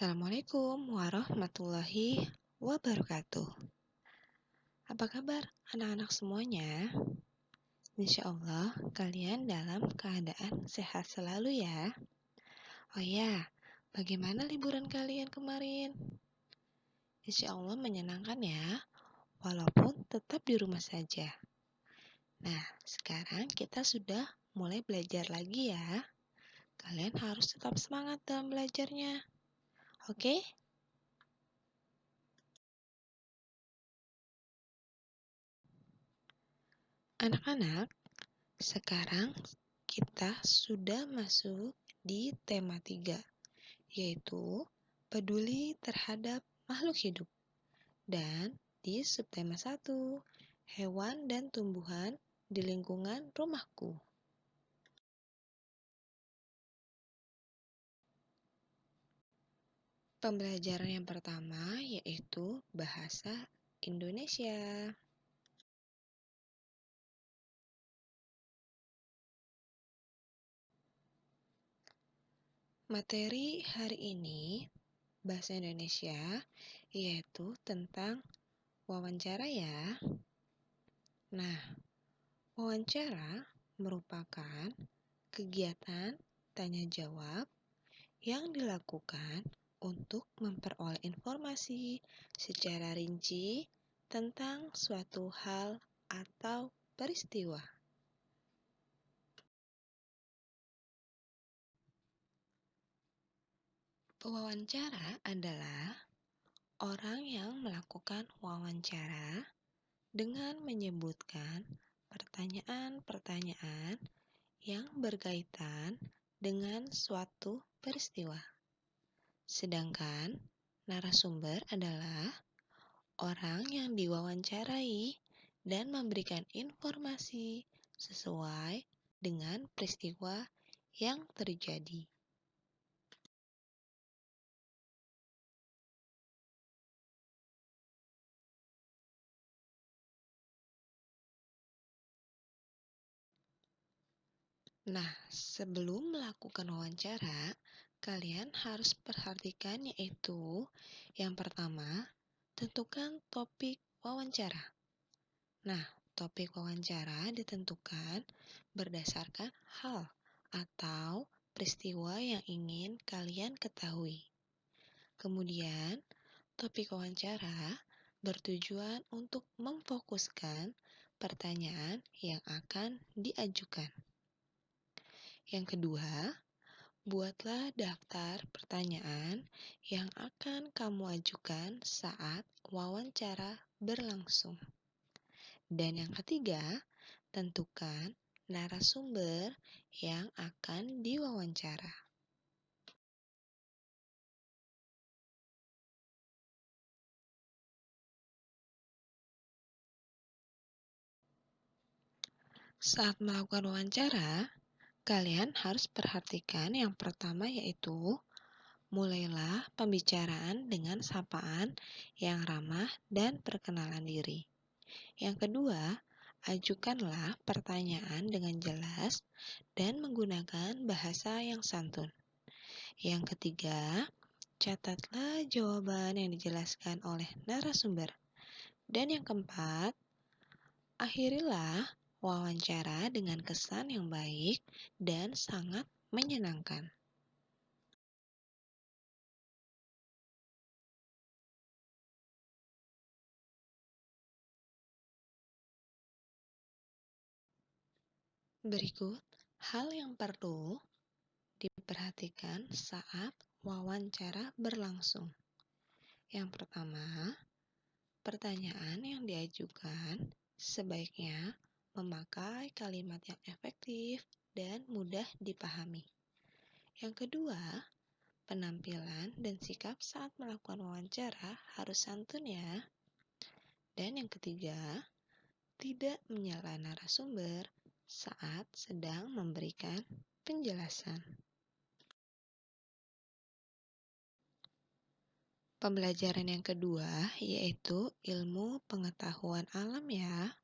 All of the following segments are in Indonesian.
Assalamualaikum warahmatullahi wabarakatuh. Apa kabar anak-anak semuanya? Insya Allah kalian dalam keadaan sehat selalu ya. Oh ya, bagaimana liburan kalian kemarin? Insya Allah menyenangkan ya, walaupun tetap di rumah saja. Nah, sekarang kita sudah mulai belajar lagi ya. Kalian harus tetap semangat dalam belajarnya. Oke? Anak-anak, sekarang kita sudah masuk di tema 3, yaitu peduli terhadap makhluk hidup. Dan di subtema 1, hewan dan tumbuhan di lingkungan rumahku. Pembelajaran yang pertama yaitu bahasa Indonesia. Materi hari ini bahasa Indonesia yaitu tentang wawancara ya. Nah, wawancara merupakan kegiatan tanya jawab yang dilakukan untuk memperoleh informasi secara rinci tentang suatu hal atau peristiwa. Pewawancara adalah orang yang melakukan wawancara dengan menyebutkan pertanyaan-pertanyaan yang berkaitan dengan suatu peristiwa. Sedangkan narasumber adalah orang yang diwawancarai dan memberikan informasi sesuai dengan peristiwa yang terjadi. Nah, sebelum melakukan wawancara, kalian harus perhatikan yaitu yang pertama, tentukan topik wawancara. Nah, topik wawancara ditentukan berdasarkan hal atau peristiwa yang ingin kalian ketahui. Kemudian, topik wawancara bertujuan untuk memfokuskan pertanyaan yang akan diajukan. Yang kedua, buatlah daftar pertanyaan yang akan kamu ajukan saat wawancara berlangsung. Dan yang ketiga, tentukan narasumber yang akan diwawancara. Saat melakukan wawancara, kalian harus perhatikan yang pertama yaitu mulailah pembicaraan dengan sapaan yang ramah dan perkenalan diri. Yang kedua, ajukanlah pertanyaan dengan jelas dan menggunakan bahasa yang santun. Yang ketiga, catatlah jawaban yang dijelaskan oleh narasumber. Dan yang keempat, akhirilah wawancara dengan kesan yang baik dan sangat menyenangkan. Berikut hal yang perlu diperhatikan saat wawancara berlangsung. Yang pertama, pertanyaan yang diajukan sebaiknya memakai kalimat yang efektif dan mudah dipahami. Yang kedua, penampilan dan sikap saat melakukan wawancara harus santun ya. Dan yang ketiga, tidak menyela narasumber saat sedang memberikan penjelasan. Pembelajaran yang kedua yaitu ilmu pengetahuan alam ya.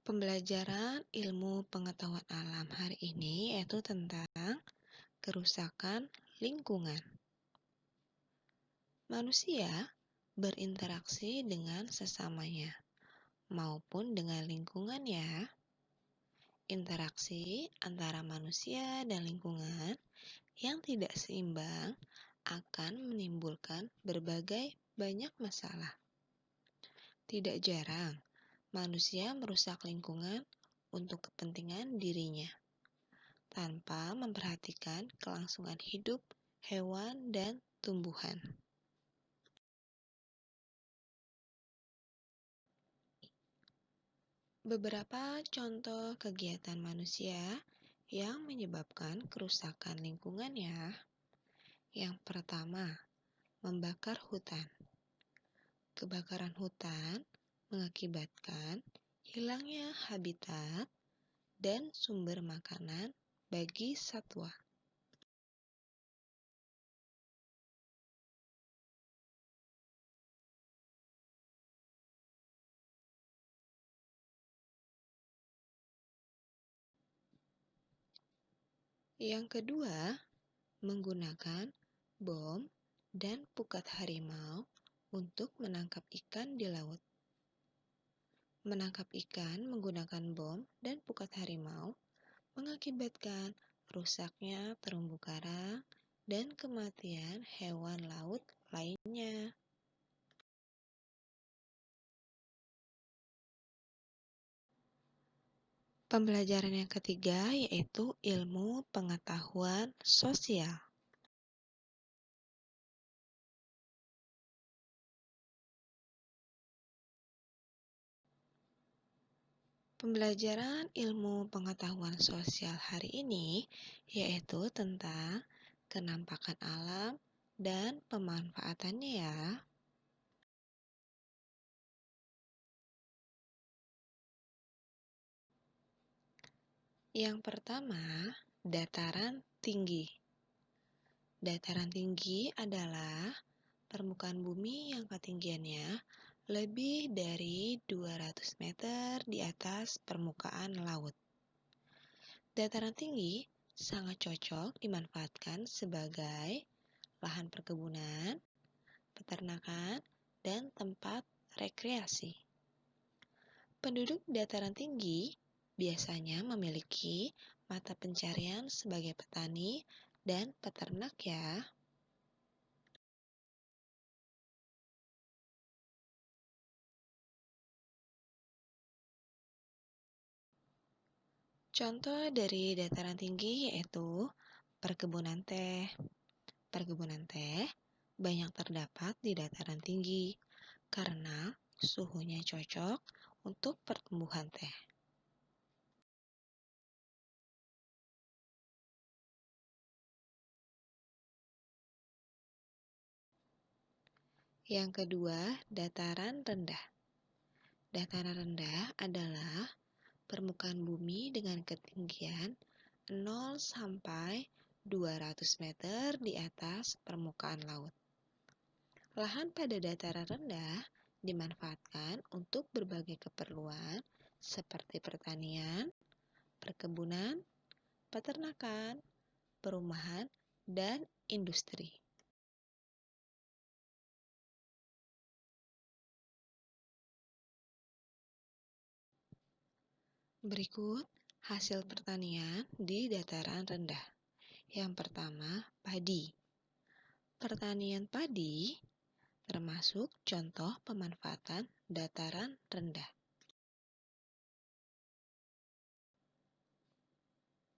Pembelajaran ilmu pengetahuan alam hari ini yaitu tentang kerusakan lingkungan. Manusia berinteraksi dengan sesamanya maupun dengan lingkungan ya. Interaksi antara manusia dan lingkungan yang tidak seimbang akan menimbulkan berbagai banyak masalah. Tidak jarang manusia merusak lingkungan untuk kepentingan dirinya, tanpa memperhatikan kelangsungan hidup hewan dan tumbuhan. Beberapa contoh kegiatan manusia yang menyebabkan kerusakan lingkungan ya. Yang pertama, membakar hutan. Kebakaran hutan mengakibatkan hilangnya habitat dan sumber makanan bagi satwa. Yang kedua, menggunakan bom dan pukat harimau untuk menangkap ikan di laut. Menangkap ikan menggunakan bom dan pukat harimau mengakibatkan rusaknya terumbu karang dan kematian hewan laut lainnya. Pembelajaran yang ketiga yaitu ilmu pengetahuan sosial. Pembelajaran ilmu pengetahuan sosial hari ini yaitu tentang kenampakan alam dan pemanfaatannya ya. Yang pertama, dataran tinggi. Dataran tinggi adalah permukaan bumi yang ketinggiannya lebih dari 200 meter di atas permukaan laut. Dataran tinggi sangat cocok dimanfaatkan sebagai lahan perkebunan, peternakan, dan tempat rekreasi. Penduduk dataran tinggi biasanya memiliki mata pencarian sebagai petani dan peternak ya. Contoh dari dataran tinggi yaitu perkebunan teh. Perkebunan teh banyak terdapat di dataran tinggi karena suhunya cocok untuk pertumbuhan teh. Yang kedua, dataran rendah. Dataran rendah adalah permukaan bumi dengan ketinggian 0 sampai 200 meter di atas permukaan laut. Lahan pada dataran rendah dimanfaatkan untuk berbagai keperluan seperti pertanian, perkebunan, peternakan, perumahan, dan industri. Berikut hasil pertanian di dataran rendah. Yang pertama, padi. Pertanian padi termasuk contoh pemanfaatan dataran rendah.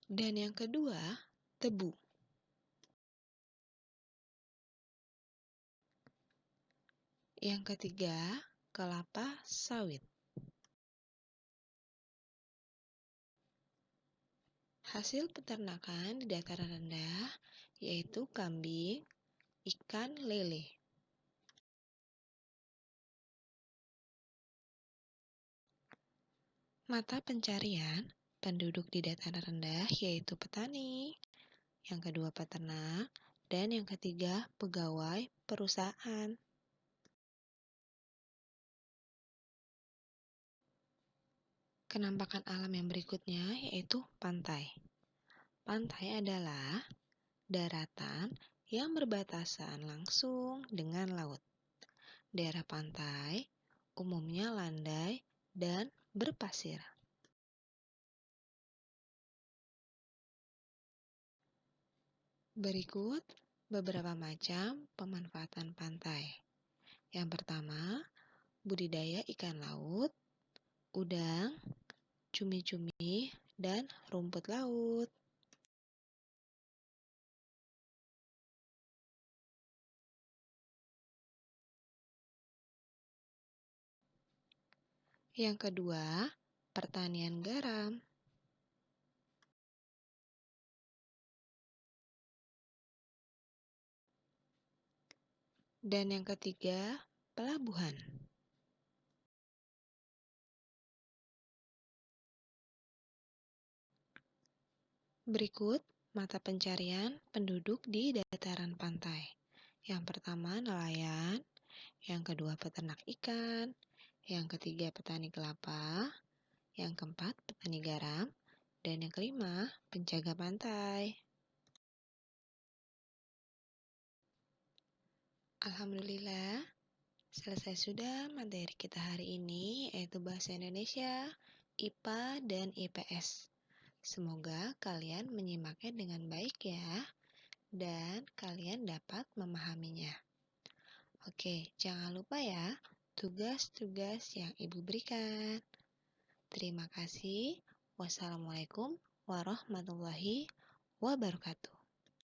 Dan yang kedua, tebu. Yang ketiga, kelapa sawit. Hasil peternakan di dataran rendah yaitu kambing, ikan lele. Mata pencarian penduduk di dataran rendah yaitu petani, yang kedua peternak, dan yang ketiga pegawai perusahaan. Kenampakan alam yang berikutnya yaitu pantai. Pantai adalah daratan yang berbatasan langsung dengan laut. Daerah pantai umumnya landai dan berpasir. Berikut beberapa macam pemanfaatan pantai. Yang pertama, budidaya ikan laut, udang, cumi-cumi, dan rumput laut. Yang kedua, pertanian garam. Dan yang ketiga, pelabuhan. Berikut mata pencarian penduduk di dataran pantai. Yang pertama nelayan, yang kedua peternak ikan, yang ketiga petani kelapa, yang keempat petani garam, dan yang kelima penjaga pantai. Alhamdulillah, selesai sudah materi kita hari ini, yaitu Bahasa Indonesia, IPA, dan IPS. Semoga kalian menyimaknya dengan baik ya, dan kalian dapat memahaminya. Oke, jangan lupa ya, tugas-tugas yang Ibu berikan. Terima kasih. Wassalamualaikum warahmatullahi wabarakatuh.